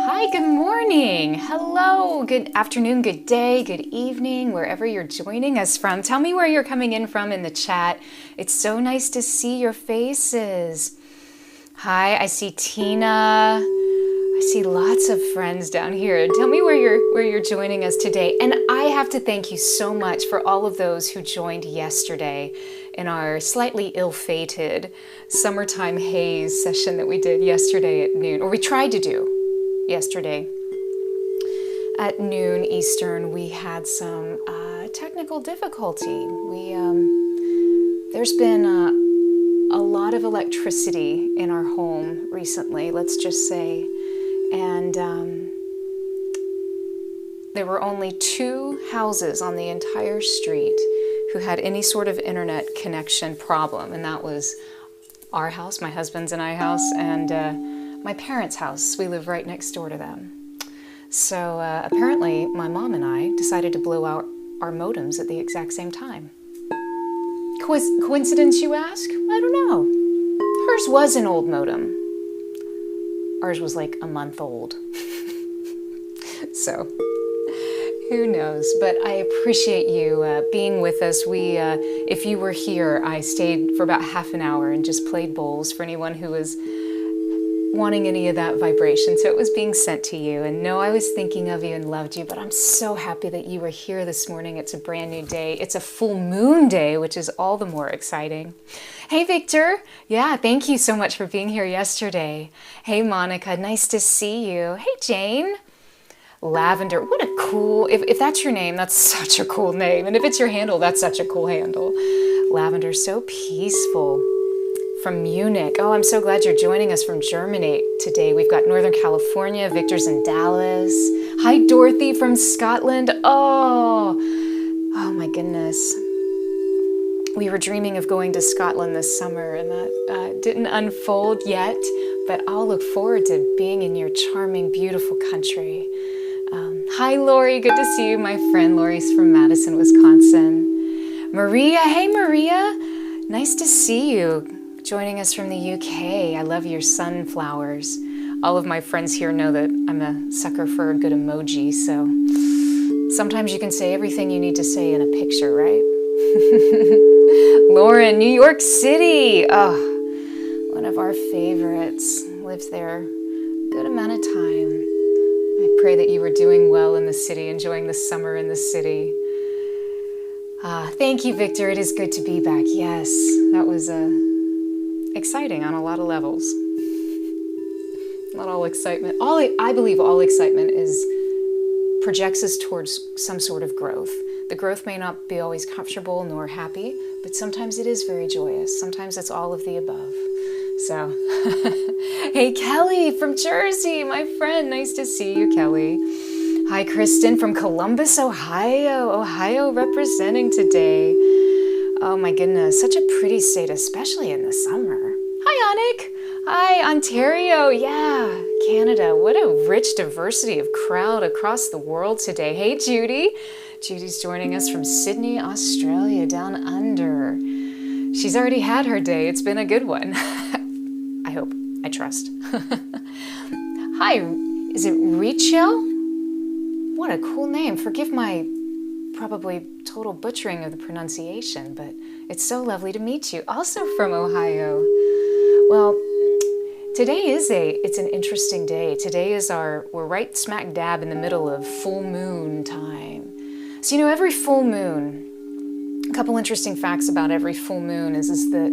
Hi, good morning. Hello, good afternoon, good day, good evening, wherever you're joining us from. Tell me where you're coming in from in the chat. It's so nice to see your faces. Hi, I see Tina. I see lots of friends down here. Tell me where you're joining us today. And I have to thank you so much for all of those who joined yesterday in our slightly ill-fated summertime haze session that we did yesterday at noon, or we tried to do yesterday at noon Eastern. We had some technical difficulty. There's been a lot of electricity in our home recently, let's just say, and there were only 2 houses on the entire street who had any sort of internet connection problem, and that was our house, my husband's and I house, and my parents' house. We live right next door to them. So apparently my mom and I decided to blow out our modems at the exact same time. Coincidence, you ask? I don't know. Hers was an old modem. Ours was like a month old. So who knows? But I appreciate you being with us. If you were here, I stayed for about half an hour and just played bowls for anyone who was wanting any of that vibration. So it was being sent to you. And no, I was thinking of you and loved you, but I'm so happy that you were here this morning. It's a brand new day. It's a full moon day, which is all the more exciting. Hey, Victor. Yeah, thank you so much for being here yesterday. Hey, Monica. Nice to see you. Hey, Jane. Lavender. What a cool, if that's your name, that's such a cool name. And if it's your handle, that's such a cool handle. Lavender, so peaceful. From Munich. Oh, I'm so glad you're joining us from Germany today. We've got Northern California. Victor's in Dallas. Hi, Dorothy from Scotland. Oh my goodness. We were dreaming of going to Scotland this summer, and that didn't unfold yet, but I'll look forward to being in your charming, beautiful country. Hi, Lori. Good to see you, my friend. Lori's from Madison, Wisconsin. Maria. Hey, Maria. Nice to see you. Joining us from the UK. I love your sunflowers. All of my friends here know that I'm a sucker for a good emoji, so sometimes you can say everything you need to say in a picture, right? Lauren, New York City. Oh, one of our favorites. Lives there a good amount of time. I pray that you were doing well in the city, enjoying the summer in the city. Thank you, Victor. It is good to be back. Yes, that was exciting on a lot of levels. Not all excitement. I believe all excitement projects us towards some sort of growth. The growth may not be always comfortable nor happy, but sometimes it is very joyous. Sometimes it's all of the above. So, hey, Kelly from Jersey, my friend. Nice to see you, Kelly. Hi, Kristen from Columbus, Ohio. Ohio representing today. Oh my goodness, such a pretty state, especially in the summer. Hi, Anik. Hi, Ontario. Yeah, Canada. What a rich diversity of crowd across the world today. Hey, Judy. Judy's joining us from Sydney, Australia, down under. She's already had her day. It's been a good one. I hope. I trust. Hi, is it ReTune? What a cool name. Forgive my probably total butchering of the pronunciation, but it's so lovely to meet you. Also from Ohio. Well, today it's an interesting day. Today is we're right smack dab in the middle of full moon time. So, every full moon, a couple interesting facts about every full moon is that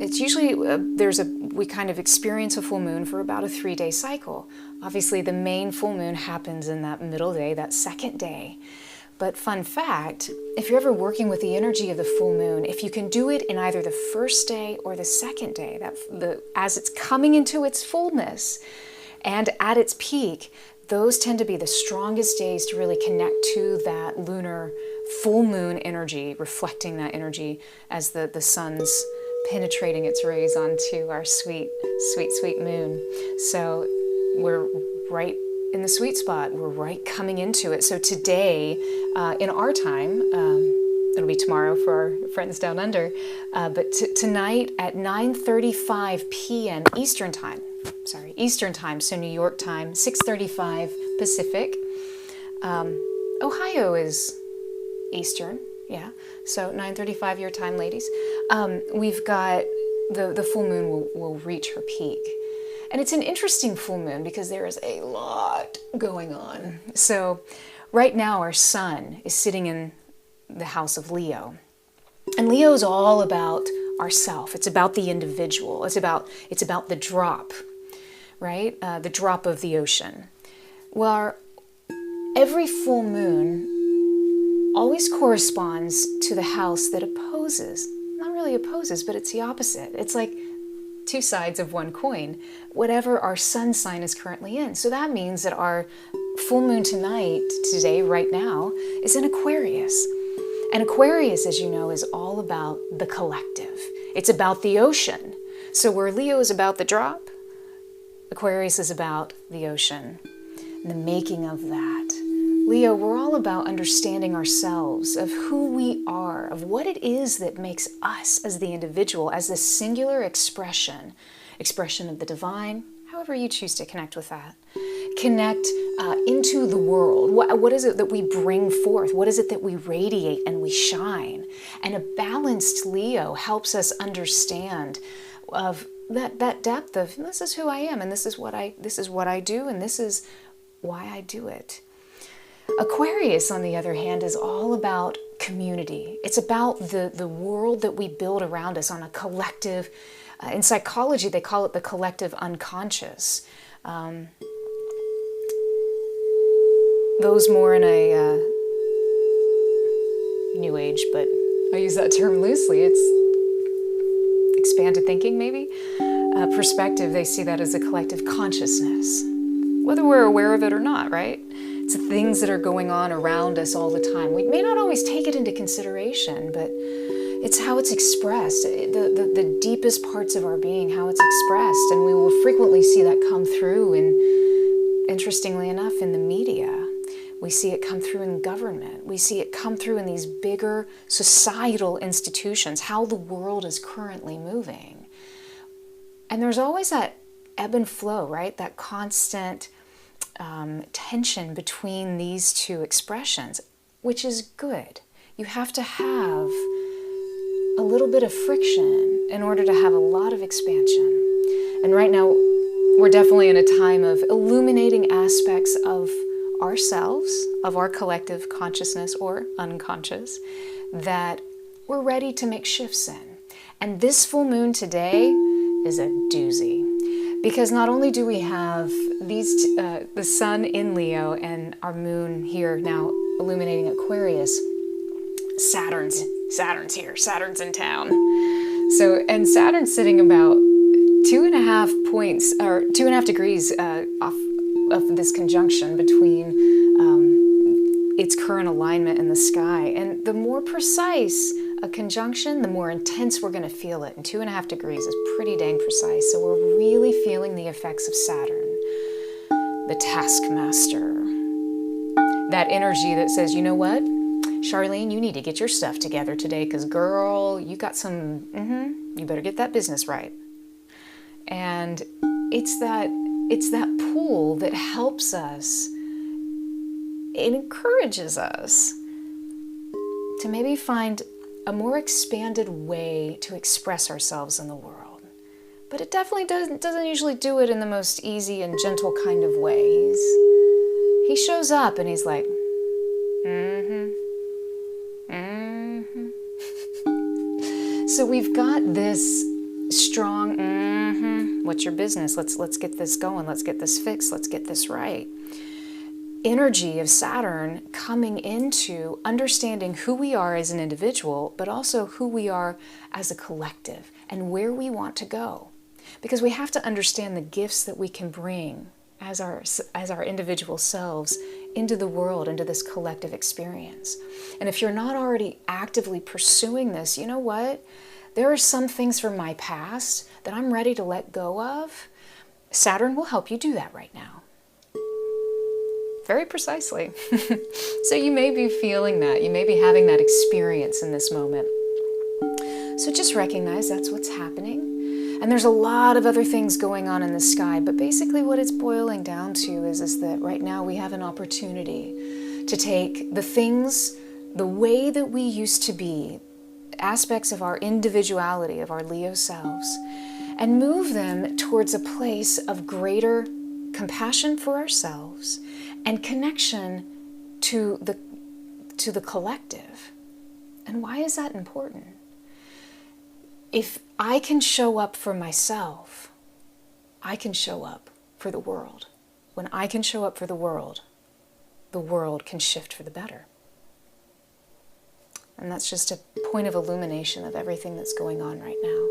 it's usually, we kind of experience a full moon for about a 3-day cycle. Obviously, the main full moon happens in that middle day, that second day. But fun fact, if you're ever working with the energy of the full moon, if you can do it in either the first day or the second day, as it's coming into its fullness and at its peak, those tend to be the strongest days to really connect to that lunar full moon energy, reflecting that energy as the sun's penetrating its rays onto our sweet, sweet, sweet moon. So we're right in the sweet spot. We're right coming into it. So today, in our time, It'll be tomorrow for our friends down under. But tonight at 9:35 p.m. Eastern Time. Eastern Time, so New York time, 6:35 Pacific. Ohio is Eastern, yeah. So 9:35 your time, ladies. We've got the full moon will reach her peak. And it's an interesting full moon because there is a lot going on. So right now our sun is sitting in the house of Leo. And Leo is all about ourself. It's about the individual. It's about the drop, right? The drop of the ocean. Well, every full moon always corresponds to the house that opposes. Not really opposes, but it's the opposite. It's like two sides of one coin, whatever our sun sign is currently in. So that means that our full moon today, right now, is in Aquarius. And Aquarius, as you know, is all about the collective. It's about the ocean. So where Leo is about the drop, Aquarius is about the ocean and the making of that. Leo, we're all about understanding ourselves, of who we are, of what it is that makes us as the individual, as the singular expression of the divine, however you choose to connect with that. Connect into the world. What is it that we bring forth? What is it that we radiate and we shine? And a balanced Leo helps us understand of that depth of, this is who I am, and this is what I do, and this is why I do it. Aquarius, on the other hand, is all about community. It's about the world that we build around us on a collective. In psychology, they call it the collective unconscious. Those more in a new age, but I use that term loosely. It's expanded thinking, maybe. Perspective, they see that as a collective consciousness, whether we're aware of it or not, right? It's the things that are going on around us all the time. We may not always take it into consideration, but it's how it's expressed, the deepest parts of our being, how it's expressed. And we will frequently see that come through, interestingly enough, in the media. We see it come through in government. We see it come through in these bigger societal institutions, how the world is currently moving. And there's always that ebb and flow, right? That constant tension between these two expressions, which is good. You have to have a little bit of friction in order to have a lot of expansion. And right now, we're definitely in a time of illuminating aspects of ourselves, of our collective consciousness or unconscious, that we're ready to make shifts in. And this full moon today is a doozy. Because not only do we have the sun in Leo and our moon here now illuminating Aquarius, Saturn's here, Saturn's in town. So, and Saturn's sitting about 2.5 points, or 2.5 degrees off of this conjunction between its current alignment in the sky. And the more precise a conjunction, the more intense we're going to feel it. And 2.5 degrees is pretty dang precise. So we're really feeling the effects of Saturn, the taskmaster. That energy that says, you know what, Charlene, you need to get your stuff together today because, girl, you got some, you better get that business right. And it's that pull that helps us, it encourages us to maybe find a more expanded way to express ourselves in the world. But it definitely doesn't usually do it in the most easy and gentle kind of way. He shows up and he's like, So we've got this strong, what's your business? Let's get this going. Let's get this fixed. Let's get this right. Energy of Saturn coming into understanding who we are as an individual, but also who we are as a collective and where we want to go. Because we have to understand the gifts that we can bring as our individual selves into the world, into this collective experience. And if you're not already actively pursuing this, you know what? There are some things from my past that I'm ready to let go of. Saturn will help you do that right now. very precisely. So you may be feeling that. You may be having that experience in this moment. So just recognize that's what's happening. And there's a lot of other things going on in the sky, but basically what it's boiling down to is that right now we have an opportunity to take the things, the way that we used to be, aspects of our individuality, of our Leo selves, and move them towards a place of greater compassion for ourselves and connection to the collective. And why is that important? If I can show up for myself, I can show up for the world. When I can show up for the world can shift for the better. And that's just a point of illumination of everything that's going on right now,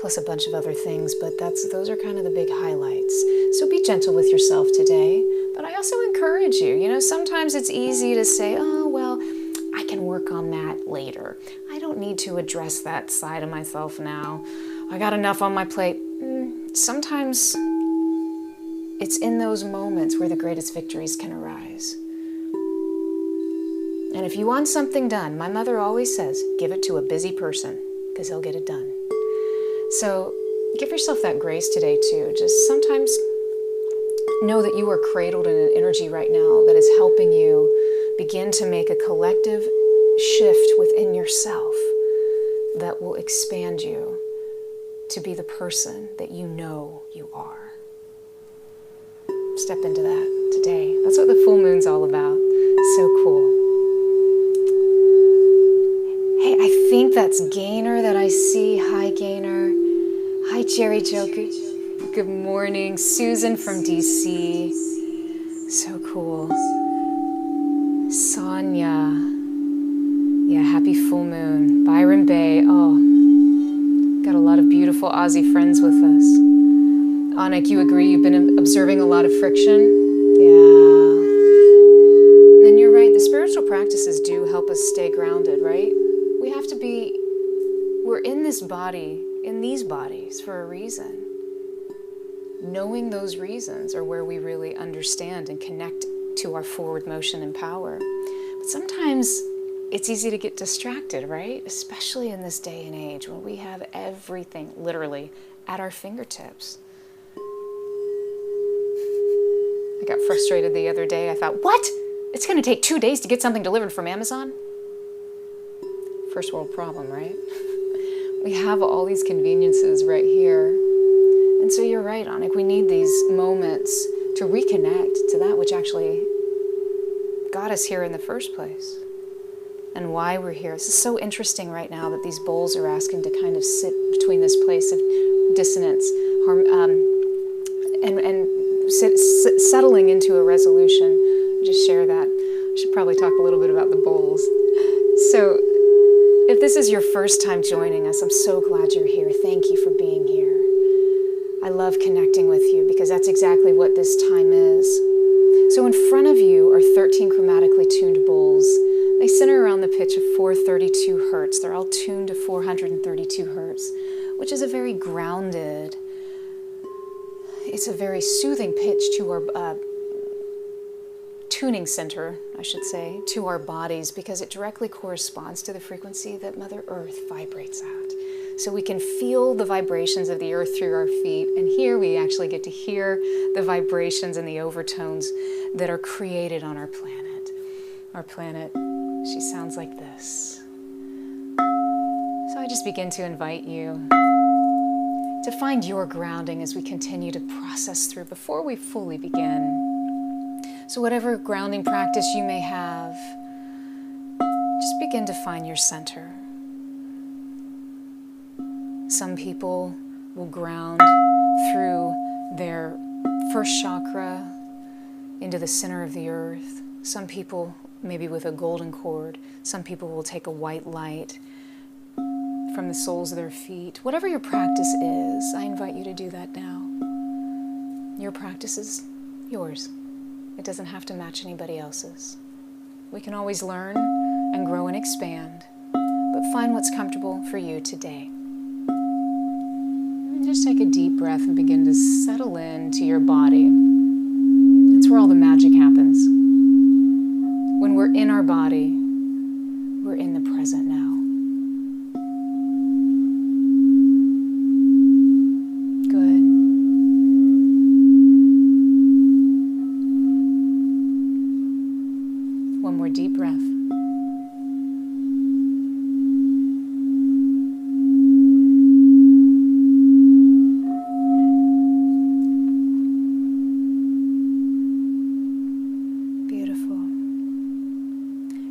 plus a bunch of other things, but those are kind of the big highlights. So be gentle with yourself today, but I also encourage you, sometimes it's easy to say, oh, well, I can work on that later. I don't need to address that side of myself now. I got enough on my plate. Sometimes it's in those moments where the greatest victories can arise. And if you want something done, my mother always says, give it to a busy person, because he'll get it done. So give yourself that grace today too. Just sometimes know that you are cradled in an energy right now that is helping you begin to make a collective shift within yourself that will expand you to be the person that you know you are. Step into that today. That's what the full moon's all about. So cool. Hey, I think that's Gaynor that I see. Hi, Gaynor. Hi, Jerry Joker. Good morning. Susan from DC. So cool. Sonia. Yeah, happy full moon. Byron Bay. Oh, got a lot of beautiful Aussie friends with us. Anik, you agree you've been observing a lot of friction? Yeah. And you're right, the spiritual practices do help us stay grounded, right? We have to be, we're in this body, in these bodies for a reason. Knowing those reasons are where we really understand and connect to our forward motion and power. But sometimes it's easy to get distracted, right? Especially in this day and age when we have everything literally at our fingertips. I got frustrated the other day. I thought, what? It's going to take 2 days to get something delivered from Amazon? First world problem, right? We have all these conveniences right here. And so you're right, Anik, we need these moments to reconnect to that which actually got us here in the first place and why we're here. This is so interesting right now that these bowls are asking to kind of sit between this place of dissonance and settling into a resolution. Just share that. I should probably talk a little bit about the bowls. So if this is your first time joining us, I'm so glad you're here. Thank you for being here. I love connecting with you because that's exactly what this time is. So in front of you are 13 chromatically tuned bowls. They center around the pitch of 432 hertz. They're all tuned to 432 hertz, which is a very grounded, it's a very soothing pitch to our tuning center, I should say, to our bodies, because it directly corresponds to the frequency that Mother Earth vibrates at. So we can feel the vibrations of the earth through our feet, and here we actually get to hear the vibrations and the overtones that are created on our planet. Our planet, she sounds like this. So I just begin to invite you to find your grounding as we continue to process through before we fully begin. So whatever grounding practice you may have, just begin to find your center. Some people will ground through their first chakra into the center of the earth. Some people maybe with a golden cord. Some people will take a white light from the soles of their feet. Whatever your practice is, I invite you to do that now. Your practice is yours. It doesn't have to match anybody else's. We can always learn and grow and expand, but find what's comfortable for you today. And just take a deep breath and begin to settle into your body. That's where all the magic happens.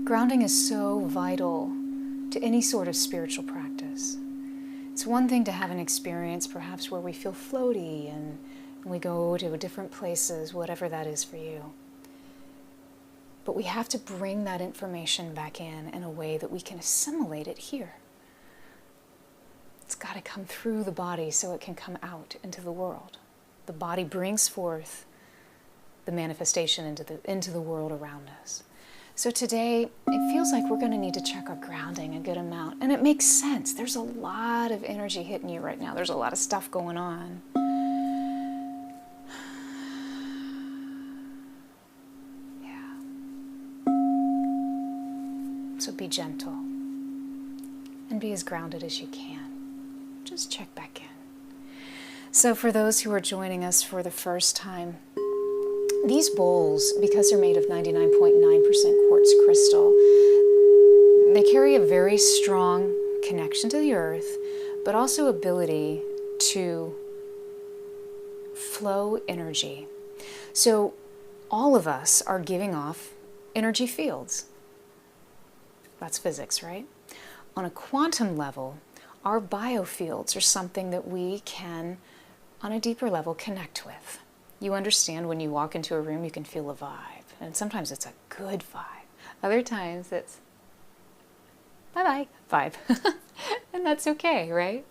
Grounding is so vital to any sort of spiritual practice. It's one thing to have an experience perhaps where we feel floaty and we go to different places, whatever that is for you. But we have to bring that information back in a way that we can assimilate it here. It's got to come through the body so it can come out into the world. The body brings forth the manifestation into the world around us. So today, it feels like we're going to need to check our grounding a good amount. And it makes sense. There's a lot of energy hitting you right now. There's a lot of stuff going on. Yeah. So be gentle and be as grounded as you can. Just check back in. So for those who are joining us for the first time, these bowls, because they're made of 99.9% quartz crystal, they carry a very strong connection to the earth, but also ability to flow energy. So all of us are giving off energy fields. That's physics, right? On a quantum level, our biofields are something that we can, on a deeper level, connect with. You understand when you walk into a room, you can feel a vibe. And sometimes it's a good vibe. Other times it's bye-bye vibe. And that's okay, right?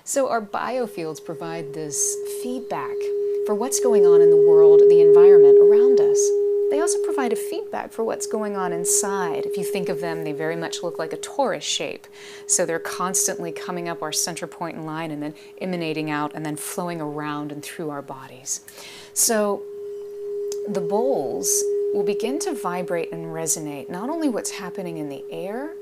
So our biofields provide this feedback for what's going on in the world, the environment around us. They also provide a feedback for what's going on inside. If you think of them, they very much look like a torus shape. So they're constantly coming up our center point in line and then emanating out and then flowing around and through our bodies. So the bowls will begin to vibrate and resonate, not only what's happening in the air,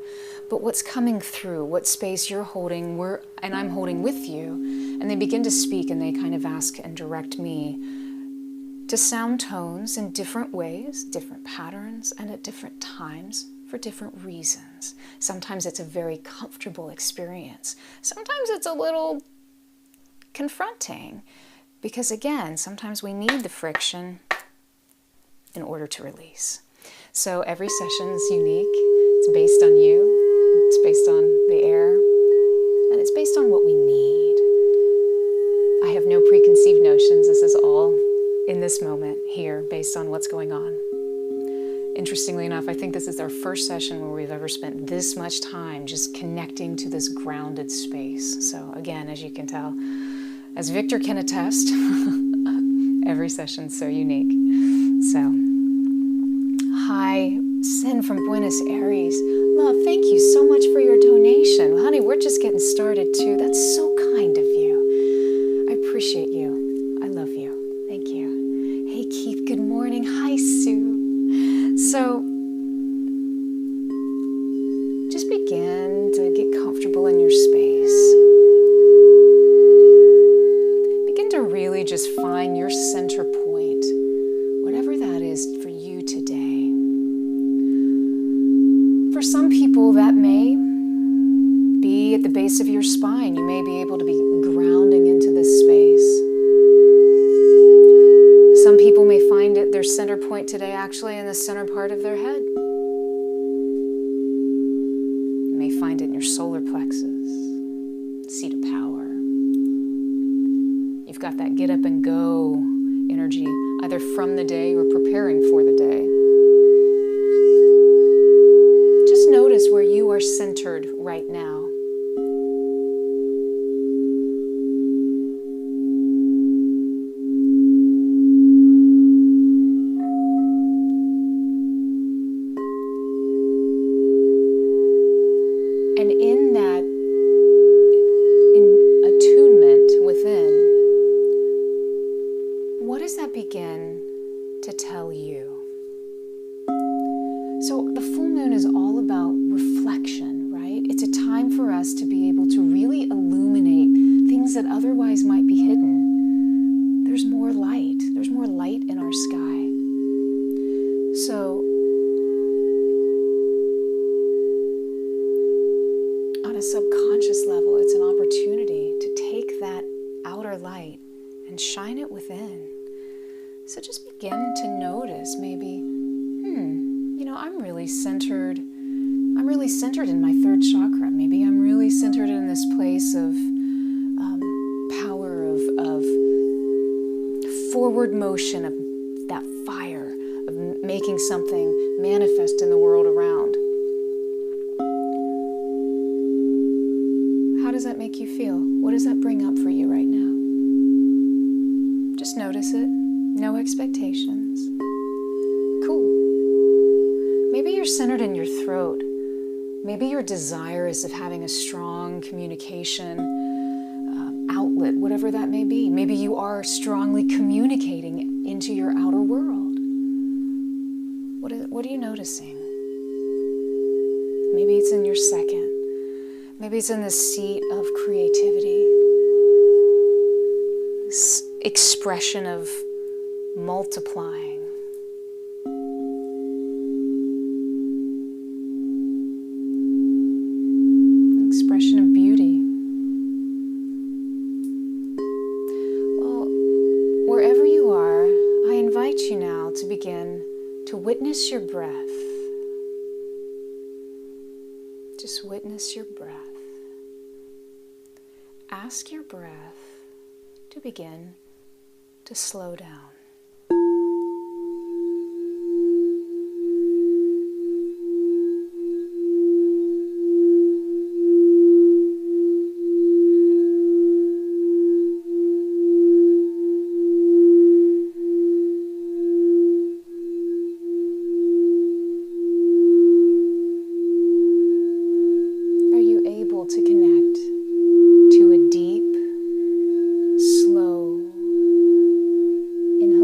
but what's coming through, what space you're holding, and I'm holding with you. And they begin to speak and they kind of ask and direct me to sound tones in different ways, different patterns, and at different times for different reasons. Sometimes it's a very comfortable experience. Sometimes it's a little confronting because, again, sometimes we need the friction in order to release. So every session is unique. It's based on you. It's based on the air. And it's based on what we need. I have no preconceived notions. This is all in this moment here based on what's going on. Interestingly enough, I think this is our first session where we've ever spent this much time just connecting to this grounded space. So again, as you can tell, as Victor can attest, every session's so unique. So, hi, Sin from Buenos Aires. Love, thank you so much for your donation. Honey, we're just getting started too. That's so kind of you. I appreciate you. I love you. Thank you. Hey, Keith, good morning. Hi, Sue. So, just begin to get comfortable in your space. Begin to really just find your center point, whatever that is for you today. For some people, that may be at the base of your spine. You may be able to be grounding into this space. Some people may find it their center point today actually in the center part of their head. You may find it in your solar plexus, seat of power. You've got that get up and go energy, either from the day or preparing for the day. Just notice where you are centered right now. And in that attunement within, what does that begin to tell you? So the full moon is all about reflection, right? It's a time for us to be able to really illuminate things that otherwise might be hidden. There's more light. There's more light in our sky. So on a subconscious level, it's an opportunity to take that outer light and shine it within. So just begin to notice maybe, I'm really centered I'm really centered in my third chakra. Maybe I'm really centered in this place of power, of forward motion, of that fire, of making something manifest in the world around. How does that make you feel? What does that bring up for you right now? Just notice it. No expectations. Cool. Maybe you're centered in your throat. Maybe your desire is of having a strong communication outlet, whatever that may be. Maybe you are strongly communicating into your outer world. What are you noticing? Maybe it's in your second. Maybe it's in the seat of creativity. This expression of multiplying. Expression of beauty. Well, wherever you are, I invite you now to begin to witness your breath. Just witness your breath. Ask your breath to begin to slow down. To connect to a deep, slow inhalation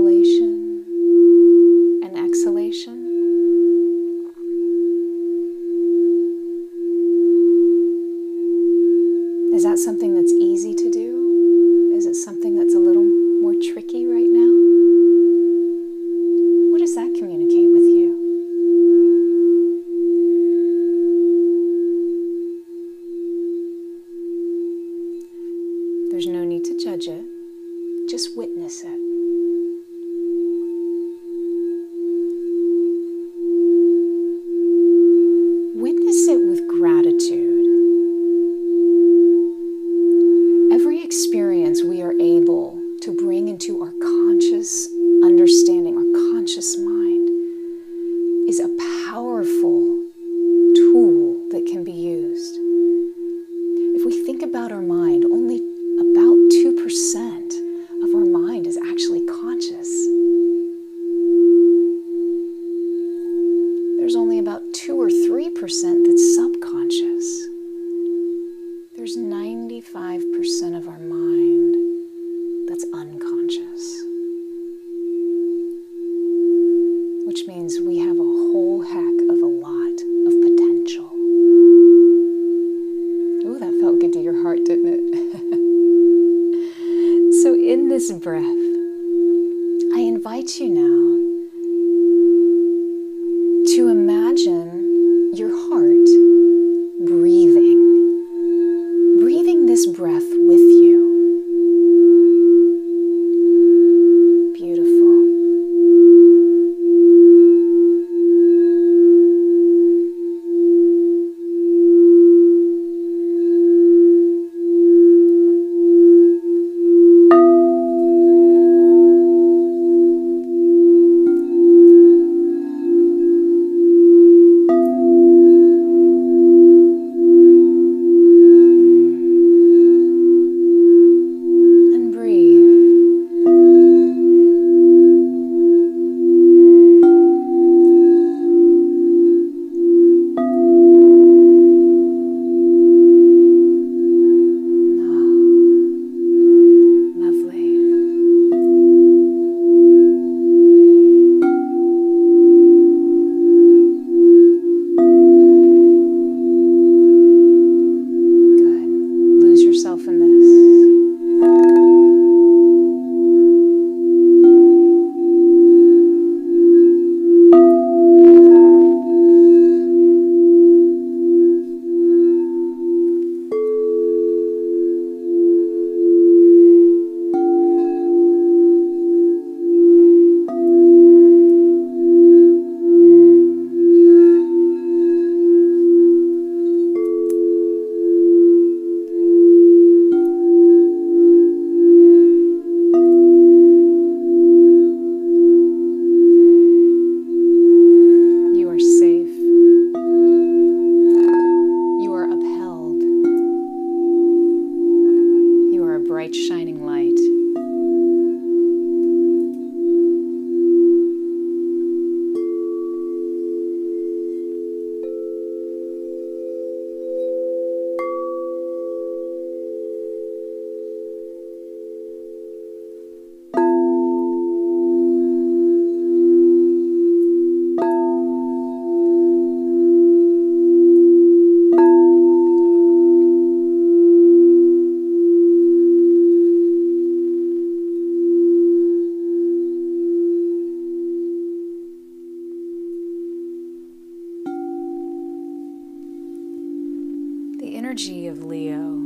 energy of Leo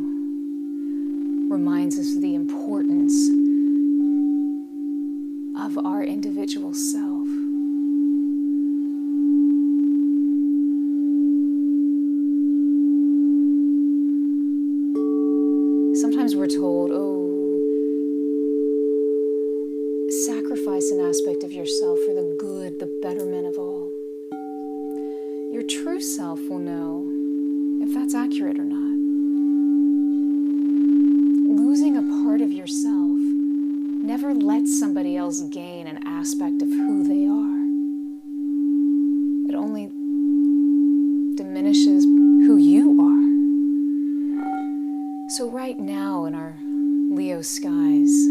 reminds us of the importance of our individual self. Sometimes we're told, sacrifice an aspect of yourself for the good, the betterment of all. Your true self will know if that's accurate or not. Losing a part of yourself never lets somebody else gain an aspect of who they are. It only diminishes who you are. So right now in our Leo skies,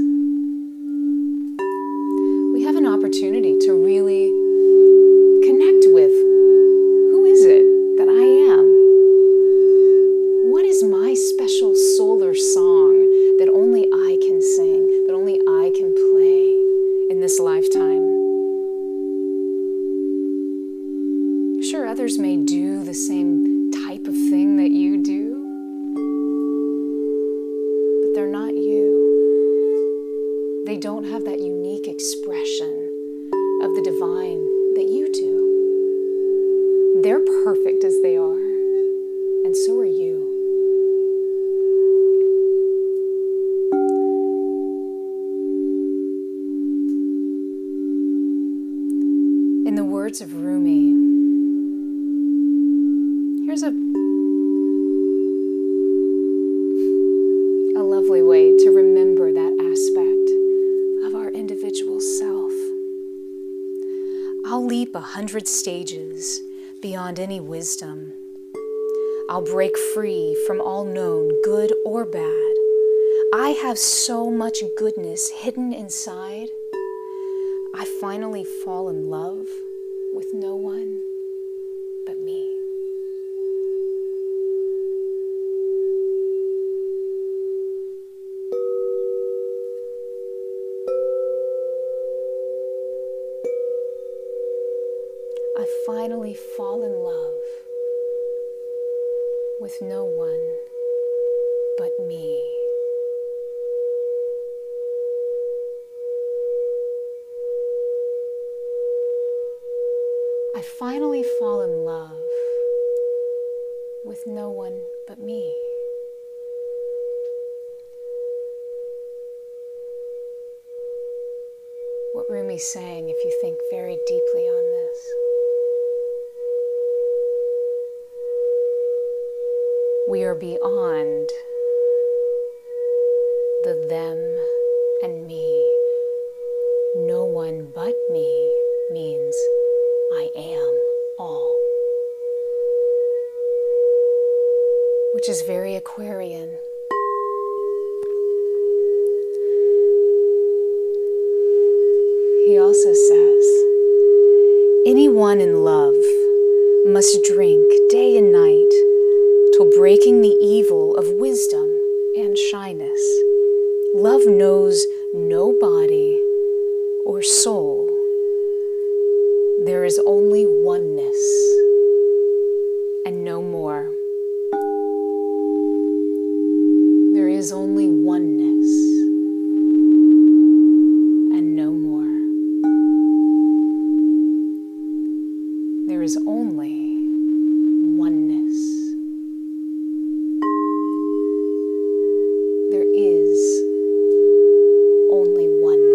we have an opportunity to really connect with, who is it that I am? What is my special solar song that only I can sing, that only I can play in this lifetime? Sure, others may do the same type of thing that you do, but they're not you. They don't have that unique expression of the divine that you do. They're perfect as they are, and so are you. In the words of Rumi, here's a lovely way to remember that aspect of our individual self. I'll leap 100 stages beyond any wisdom. I'll break free from all known good or bad. I have so much goodness hidden inside. I finally fall in love with no one but me. I finally fall in love with no one but me. I finally fall in love with no one but me. What Rumi's saying, if you think very deeply on this, we are beyond the them and me. No one but me means I am all. Which is very Aquarian. He also says, anyone in love must drink day and night till breaking the evil of wisdom and shyness. Love knows no body or soul. There is only oneness and no more. There is only oneness and no more. There is only oneness. There is only oneness.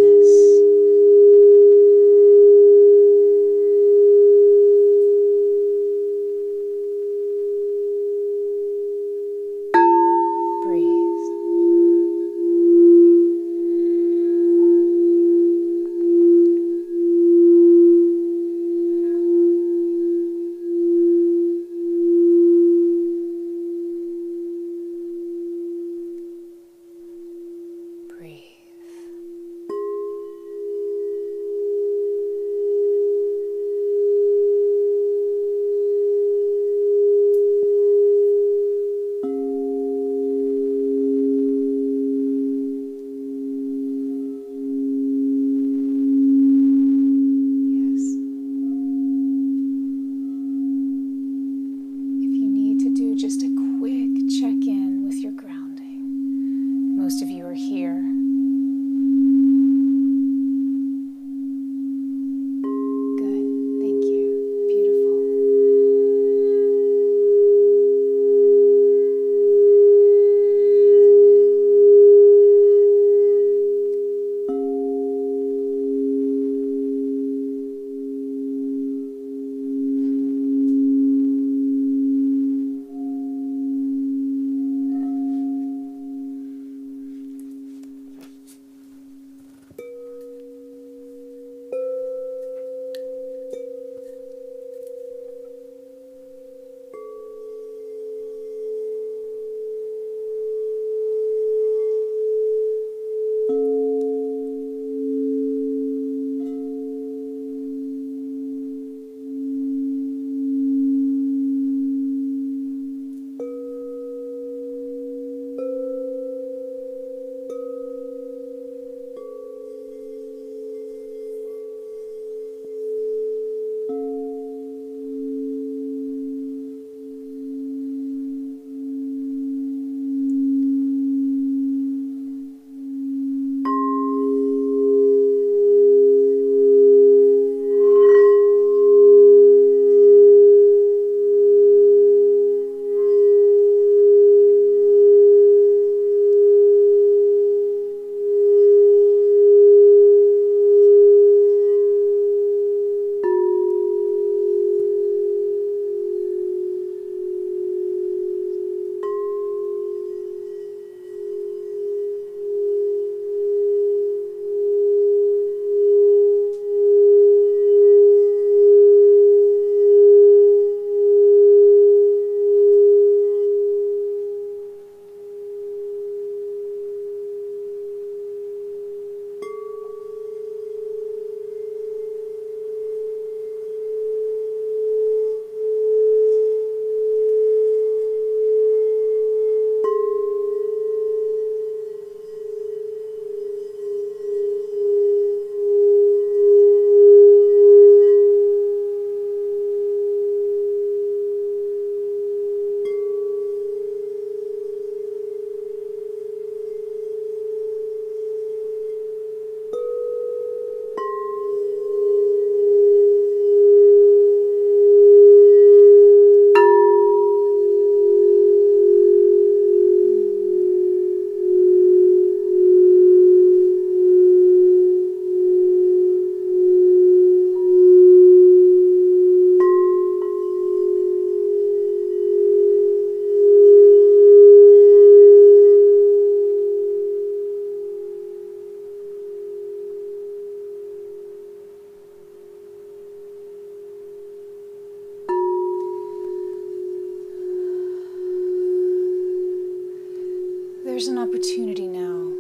there's an opportunity now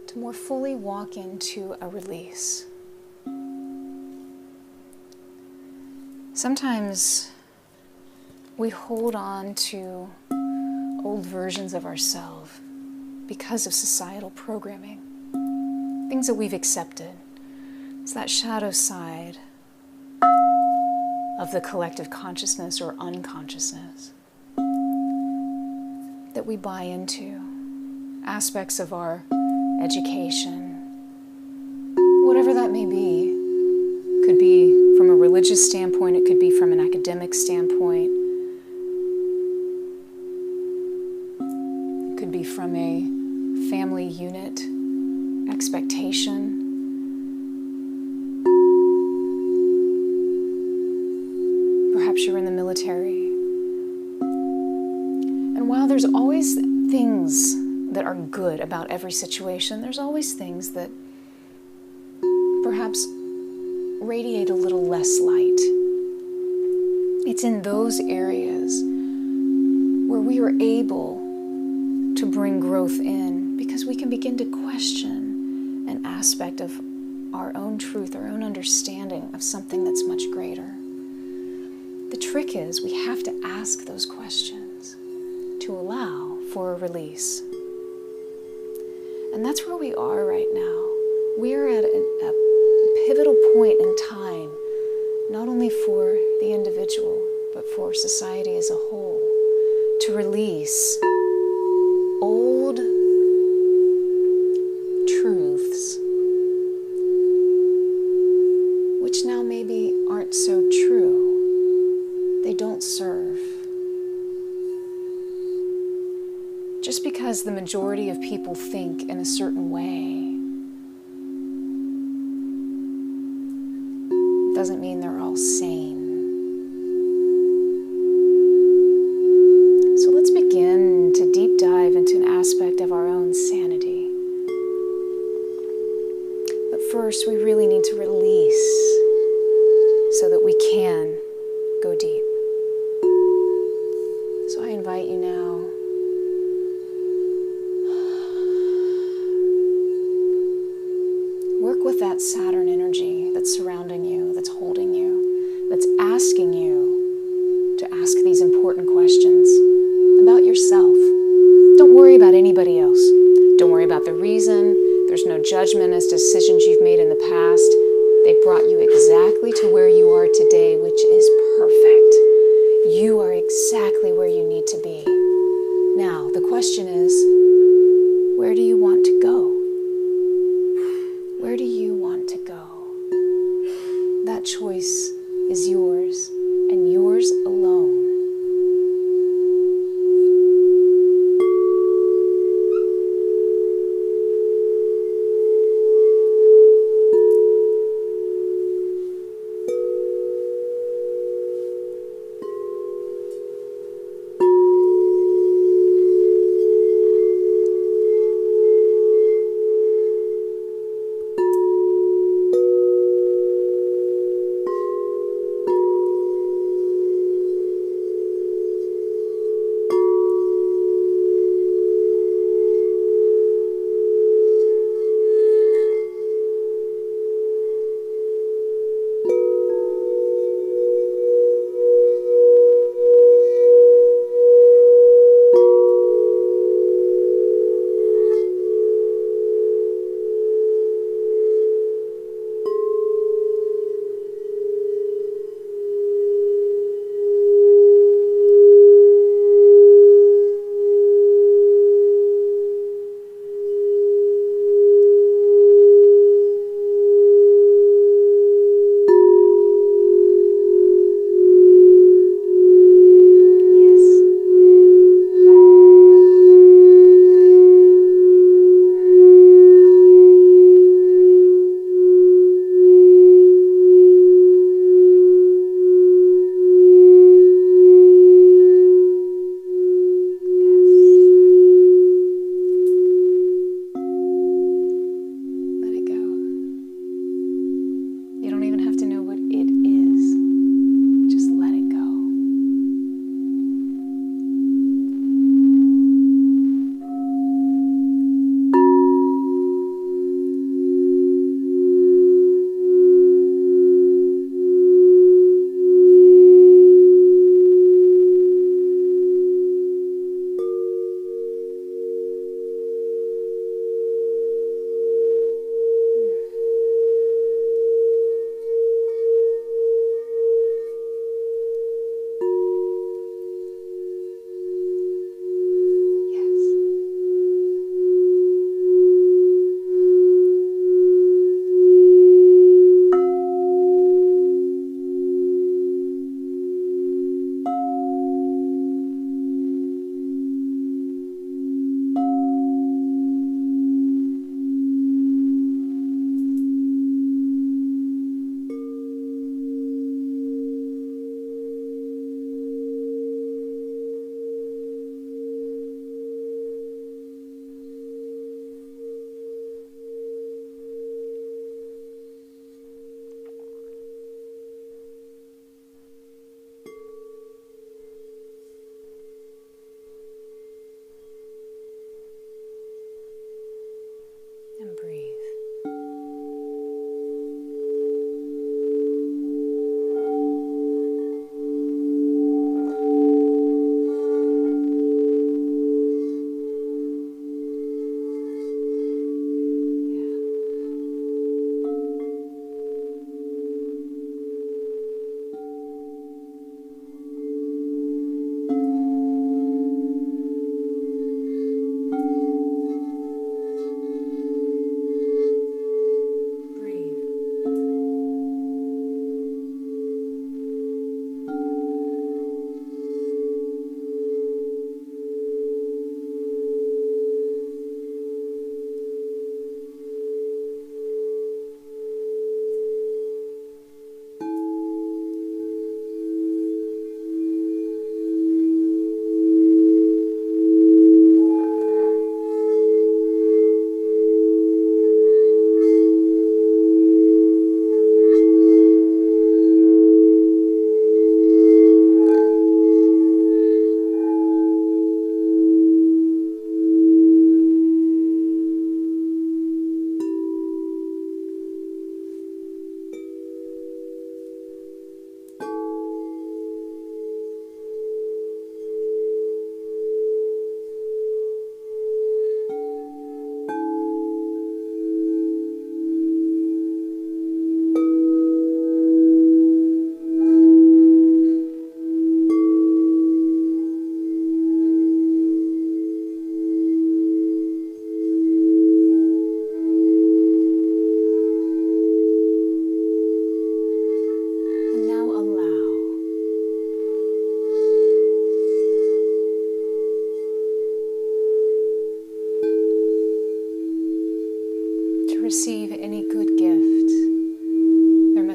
to more fully walk into a release. Sometimes we hold on to old versions of ourselves because of societal programming, things that we've accepted. It's that shadow side of the collective consciousness or unconsciousness that we buy into, aspects of our education, whatever that may be. Could be from a religious standpoint, it could be from an academic standpoint, it could be from a family unit expectation. Perhaps you're in the military. And while there's always things that are good about every situation, there's always things that perhaps radiate a little less light. It's in those areas where we are able to bring growth in, because we can begin to question an aspect of our own truth, our own understanding of something that's much greater. The trick is we have to ask those questions to allow for a release. And that's where we are right now. We are at a pivotal point in time, not only for the individual, but for society as a whole, to release old truths, which now maybe aren't so true. They don't serve. Just because the majority of people think in a certain way doesn't mean they're all sane. So let's begin to deep dive into an aspect of our own sanity. But first, we really need to release so that we can go deep. So I invite you now with that Saturn energy that's surrounding you, that's holding you, that's asking you to ask these important questions about yourself. Don't worry about anybody else. Don't worry about the reason. There's no judgment as to decisions you've made in the past. They brought you exactly to where you are today, which is perfect. You are exactly where you need to be. Now, the question is, where do you want to go? Where do you want to go? That choice is yours and yours alone.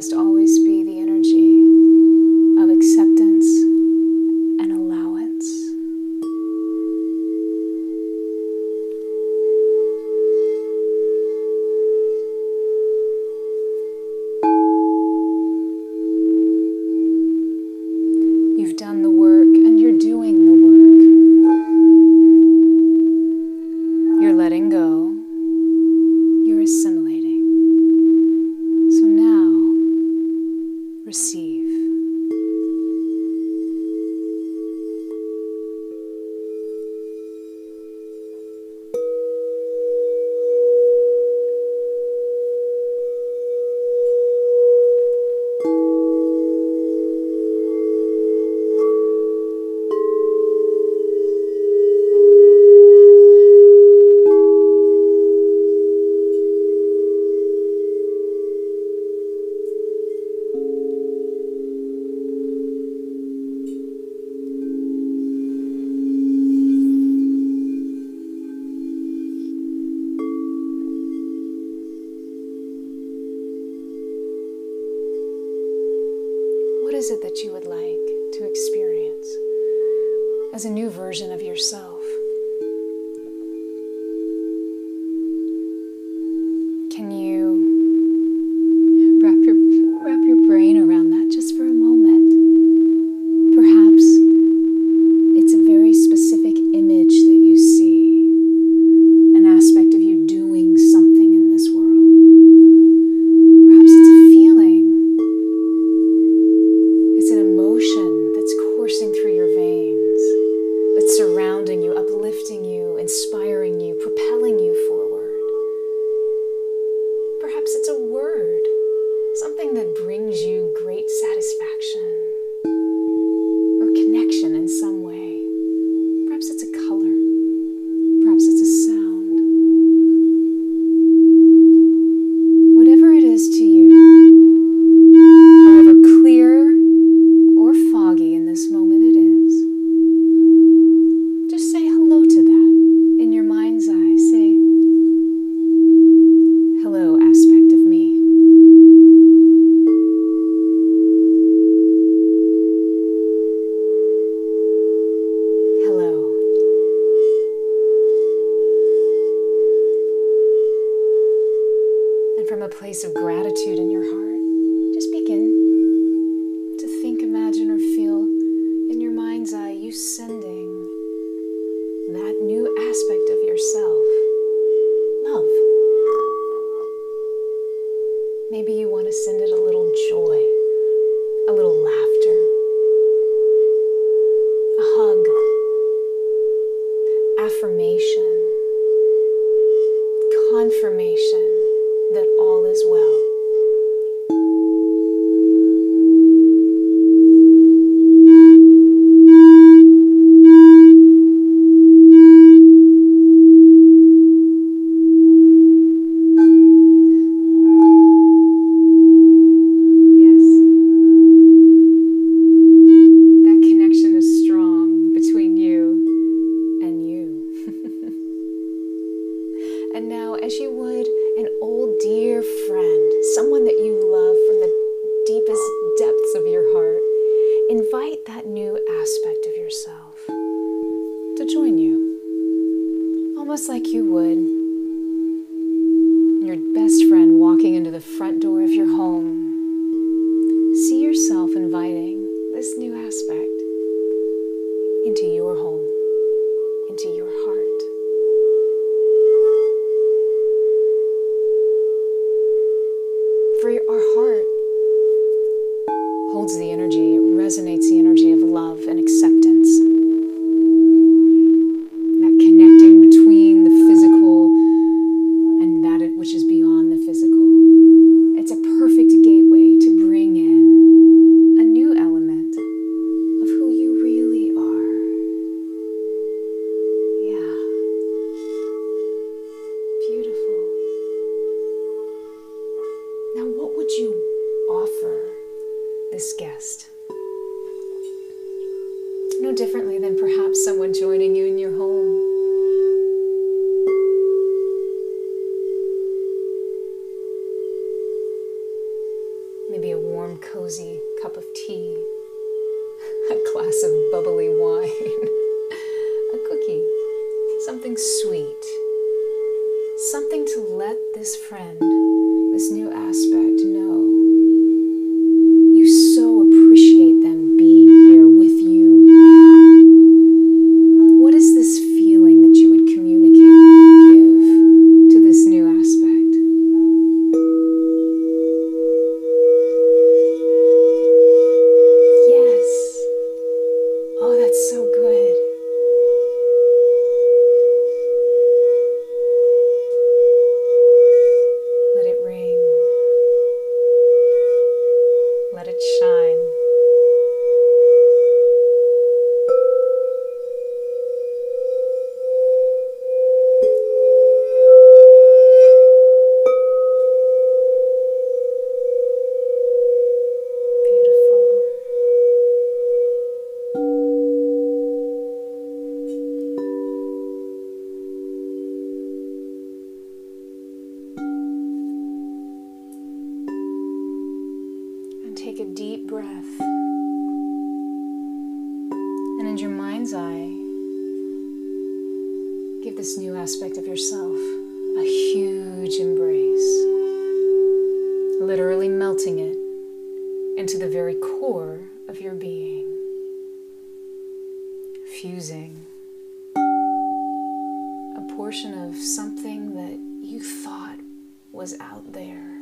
must always be the energy of acceptance and allowance. You've done the work and you're doing the work. You're letting go. You're assimilating. So now, receive. What is it that you would like to experience as a new version of yourself? Can you wrap your brain around that just for a moment? Perhaps it's a very specific image that you see, an aspect of you doing something in this world. Perhaps it's a feeling. It's an emotion that's coursing through your veins, that's surrounding you, uplifting you, inspiring you, propelling you forward. Perhaps it's a word, something that brings you great satisfaction or connection in some way. Perhaps it's a color. Perhaps it's a sound. Whatever it is to you, however clear or foggy in this moment it is, just say hello to that in your mind's eye. Say, hello, aspect of me. Hello. And from a place of gratitude in your heart, just begin to think, imagine, or feel in your mind's eye you sending that new aspect of yourself love. Maybe you want to send it a little joy, a little laughter, a hug, affirmation, confirmation that all is well. Yes, that connection is strong between you and you. And now, as you would an old dear friend, someone that you love from the deepest depths of your heart, invite that new aspect of yourself to join you. Almost like you would your best friend walking into the front door of your home. See yourself inviting this new aspect into your home, into your heart. For our heart holds the energy, it resonates the energy of love and acceptance. That connecting between the physical and that which is beyond the physical. It's a perfect gateway to bring in a new element of who you really are. Yeah. Beautiful. Now, what would you offer this guest? No differently than perhaps someone joining you in your home. Maybe a warm, cozy cup of tea, a glass of bubbly wine, a cookie, something sweet, something to let this friend, this new aspect know you so appreciate them being here with you now. What is this feeling that you would communicate, give to this new aspect? So good. Let it ring. Let it shine. Take a deep breath, and in your mind's eye, give this new aspect of yourself a huge embrace, literally melting it into the very core of your being, fusing a portion of something that you thought was out there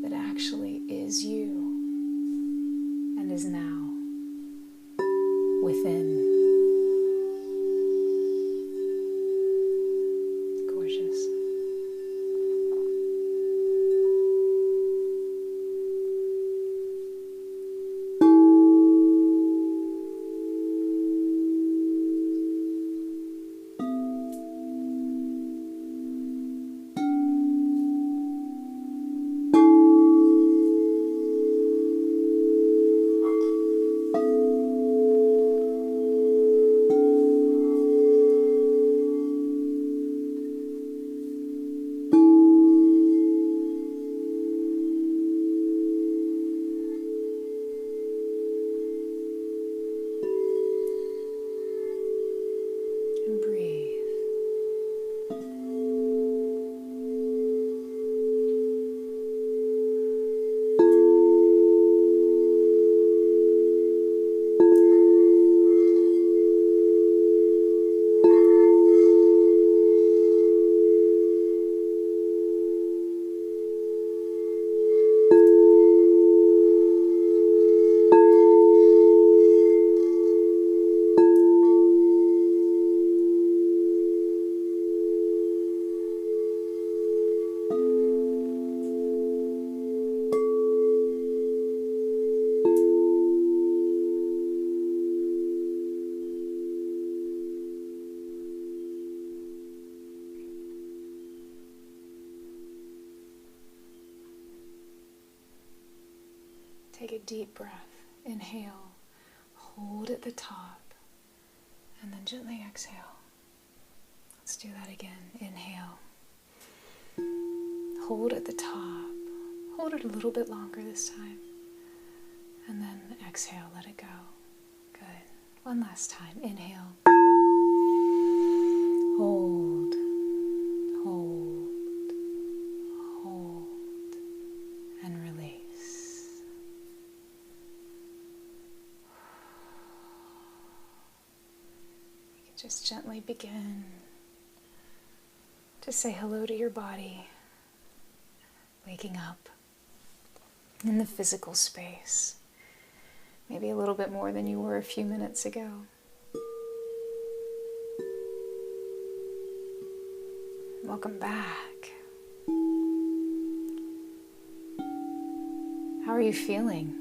that actually is you and is now within. Gorgeous. And breathe. Take a deep breath. Inhale. Hold at the top. And then gently exhale. Let's do that again. Inhale. Hold at the top. Hold it a little bit longer this time. And then exhale. Let it go. Good. One last time. Inhale. Hold. Hold. Hold. And release. Just gently begin to say hello to your body, waking up in the physical space, maybe a little bit more than you were a few minutes ago. Welcome back. How are you feeling?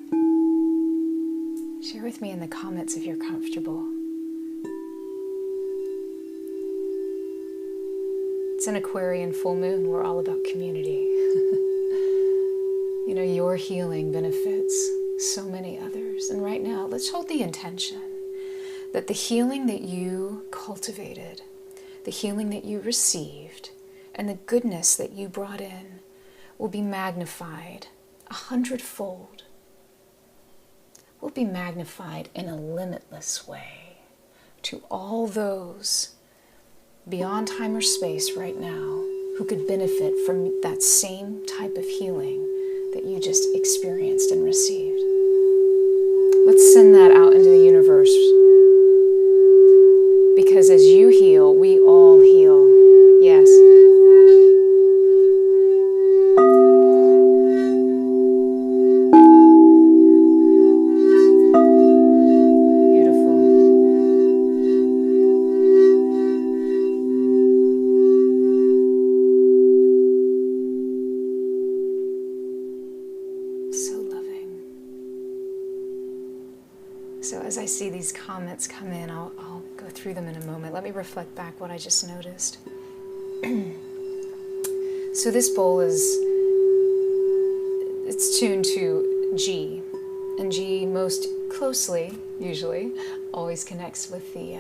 Share with me in the comments if you're comfortable. It's an Aquarian full moon. We're all about community. You know, your healing benefits so many others. And right now, let's hold the intention that the healing that you cultivated, the healing that you received, and the goodness that you brought in will be magnified 100-fold, will be magnified in a limitless way to all those beyond time or space right now who could benefit from that same type of healing that you just experienced and received. Let's send that out into the universe, because as you heal, we all heal. Yes. So as I see these comments come in, I'll go through them in a moment. Let me reflect back what I just noticed. So this bowl it's tuned to G, and G most closely, usually, always connects with the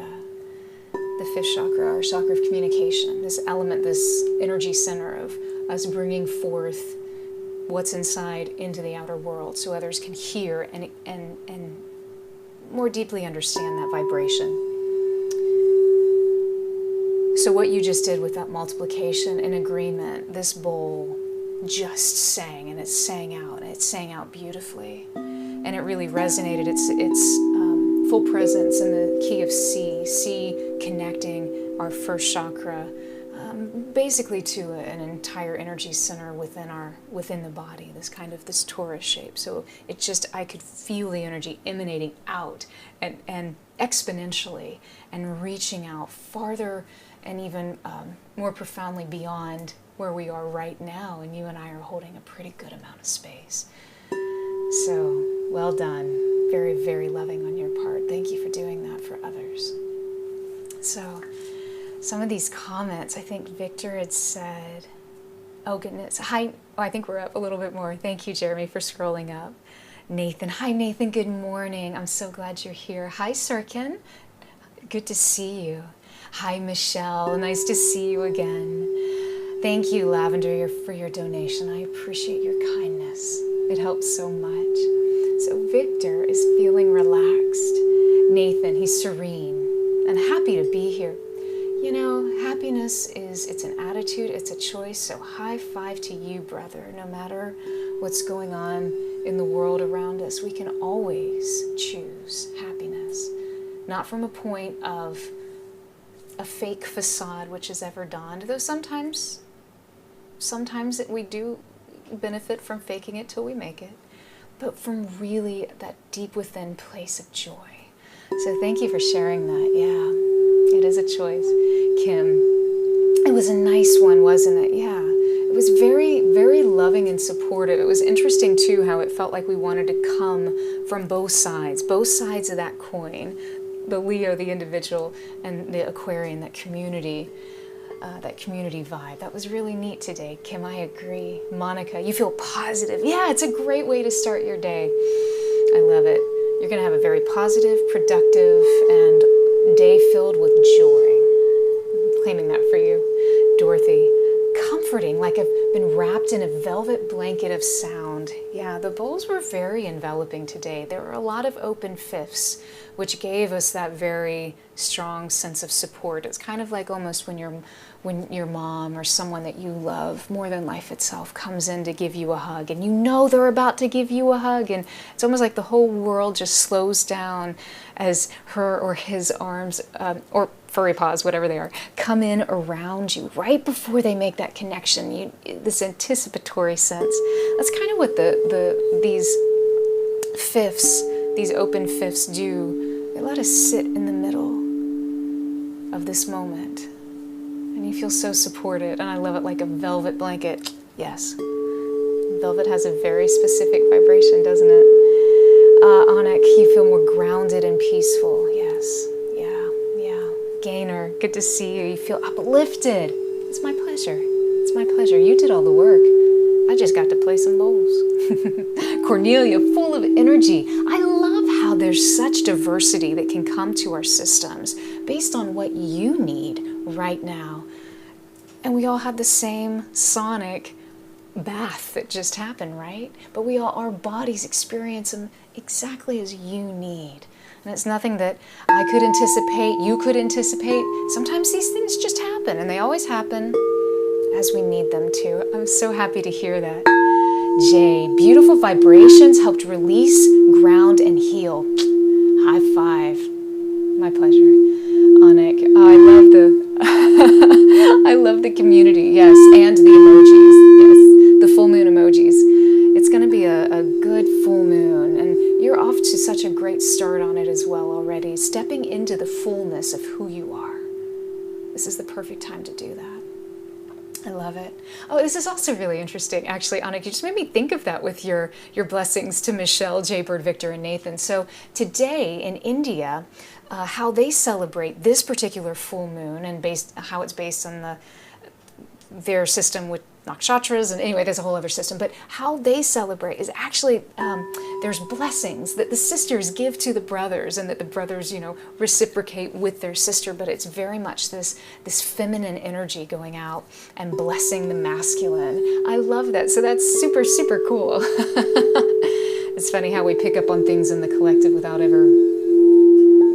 fifth chakra, our chakra of communication. This element, this energy center of us bringing forth what's inside into the outer world, so others can hear and more deeply understand that vibration. So what you just did with that multiplication in agreement, this bowl just sang, and it sang out, and it sang out beautifully, and it really resonated. It's full presence in the key of C connecting our first chakra, basically to an entire energy center within the body, this torus shape. So I could feel the energy emanating out and exponentially and reaching out farther and even more profoundly beyond where we are right now. And you and I are holding a pretty good amount of space. So well done. Very, very loving on your part. Thank you for doing that for others. So some of these comments, I think Victor had said, oh goodness, hi, I think we're up a little bit more. Thank you, Jeremy, for scrolling up. Nathan, hi Nathan, good morning. I'm so glad you're here. Hi, Sirkin, good to see you. Hi, Michelle, nice to see you again. Thank you, Lavender, for your donation. I appreciate your kindness. It helps so much. So Victor is feeling relaxed. Nathan, he's serene and happy to be here. You know, happiness it's an attitude, it's a choice, so high five to you, brother. No matter what's going on in the world around us, we can always choose happiness. Not from a point of a fake facade which is ever dawned, though sometimes we do benefit from faking it till we make it, but from really that deep within place of joy. So thank you for sharing that. Yeah, it is a choice. Kim, it was a nice one, wasn't it? Yeah, it was very, very loving and supportive. It was interesting too how it felt like we wanted to come from both sides of that coin, the Leo, the individual, and the Aquarian, that community vibe. That was really neat today. Kim, I agree. Monica, you feel positive. Yeah, it's a great way to start your day. I love it. You're going to have a very positive, productive, and day filled with joy. I'm claiming that for you. Dorothy, comforting, like I've been wrapped in a velvet blanket of sound. Yeah, the bowls were very enveloping today. There were a lot of open fifths, which gave us that very strong sense of support. It's kind of like almost when your mom or someone that you love more than life itself comes in to give you a hug, and you know they're about to give you a hug, and it's almost like the whole world just slows down as her or his arms, or furry paws, whatever they are, come in around you right before they make that connection. This anticipatory sense. That's kind of what these fifths, these open fifths do. They let us sit in the middle of this moment. And you feel so supported. And I love it, like a velvet blanket. Yes. Velvet has a very specific vibration, doesn't it? Anik, you feel more grounded and peaceful. Yes. Yeah. Gainer, good to see you. You feel uplifted. It's my pleasure. It's my pleasure. You did all the work. I just got to play some bowls. Cornelia, full of energy. I love how there's such diversity that can come to our systems based on what you need right now. And we all have the same sonic bath that just happened, right? But our bodies experience them exactly as you need. And it's nothing that I could anticipate, you could anticipate. Sometimes these things just happen, and they always happen as we need them to. I'm so happy to hear that. Jay, beautiful vibrations helped release, ground, and heal. High five. My pleasure. Anik, I love I love the community, yes, and the emojis, yes, the full moon emojis. It's going to be a good full moon, and you're off to such a great start on it as well already, stepping into the fullness of who you are. This is the perfect time to do that. I love it. Oh, this is also really interesting, actually, Anik. You just made me think of that with your blessings to Michelle, Jaybird, Victor, and Nathan. So today in India, how they celebrate this particular full moon and how it's based on their system with nakshatras, and anyway, there's a whole other system, but how they celebrate is actually, there's blessings that the sisters give to the brothers, and that the brothers, reciprocate with their sister, but it's very much this feminine energy going out and blessing the masculine. I love that. So that's super, super cool. It's funny how we pick up on things in the collective without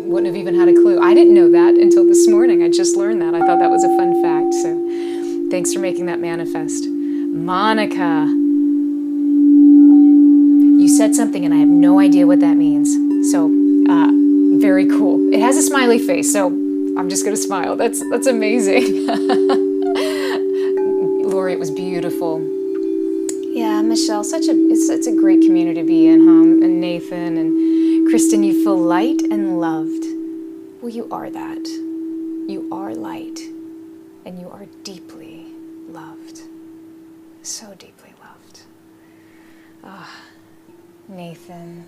wouldn't have even had a clue. I didn't know that until this morning. I just learned that. I thought that was a fun fact. So thanks for making that manifest. Monica, you said something and I have no idea what that means. So very cool. It has a smiley face, so I'm just going to smile. That's amazing. Lori, it was beautiful. Yeah, Michelle, it's a great community to be in, huh? And Nathan and Kristen, you feel light and loved. Well, you are that. You are light, and you are deeply loved. So deeply loved. Nathan,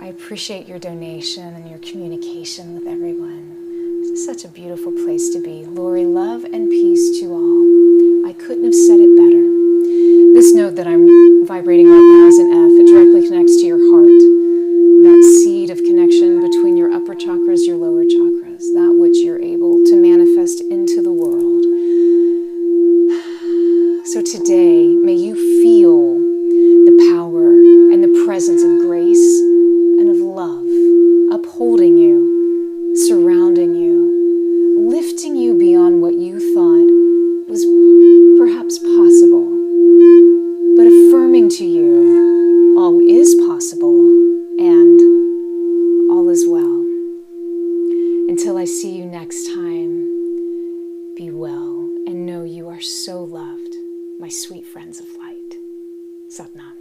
I appreciate your donation and your communication with everyone. This is such a beautiful place to be. Lori, love and peace to all. I couldn't have said it better. This note that I'm vibrating right now is an F. It directly connects to your heart. That seed of connection between your upper chakras, your lower chakras, that which you're able to manifest into the world. So today, may you feel the power and the presence of grace and of love, upholding you, surrounding you, lifting you beyond what you thought was perhaps possible, but affirming to you all is possible and all is well. Until I see you next time, be well and know you are so loved, my sweet friends of light. Satnam.